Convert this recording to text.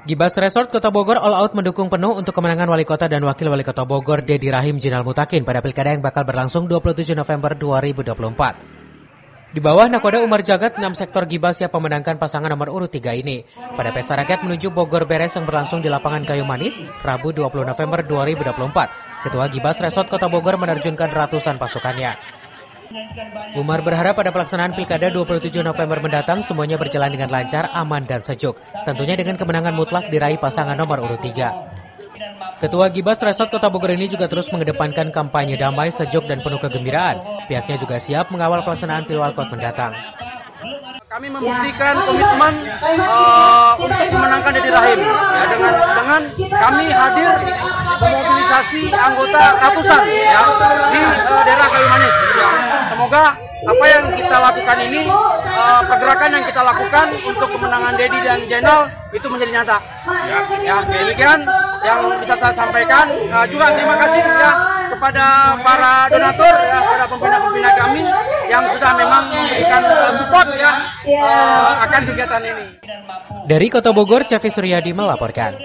Gibas Resort Kota Bogor all out mendukung penuh untuk kemenangan Wali Kota dan Wakil Wali Kota Bogor Dedi Rahim Jinal Mutakin pada pilkada yang bakal berlangsung 27 November 2024. Di bawah nakoda Umar Jagat, 6 sektor Gibas siap memenangkan pasangan nomor urut 3 ini. Pada pesta rakyat menuju Bogor Beres yang berlangsung di lapangan Kayu Manis, Rabu 20 November 2024, Ketua Gibas Resort Kota Bogor menerjunkan ratusan pasukannya. Umar berharap pada pelaksanaan pilkada 27 November mendatang semuanya berjalan dengan lancar, aman, dan sejuk. Tentunya dengan kemenangan mutlak diraih pasangan nomor urut 3. Ketua Gibas Resort Kota Bogor ini juga terus mengedepankan kampanye damai, sejuk, dan penuh kegembiraan. Pihaknya juga siap mengawal pelaksanaan Pilwalkot mendatang. Kami membuktikan komitmen untuk memenangkan Dedi Rahim. Ya, dengan kami hadir memobilisasi anggota ratusan ya, di daerah Kayu Manis. Ya. Semoga apa yang kita lakukan ini, pergerakan yang kita lakukan untuk kemenangan Dedi dan Jenal itu menjadi nyata. Ya, demikian yang bisa saya sampaikan. Juga terima kasih ya kepada para donatur, ya, para pembina-pembina kami yang sudah memang memberikan support ya akan kegiatan ini. Dari Kota Bogor, Cevi Suryadi melaporkan.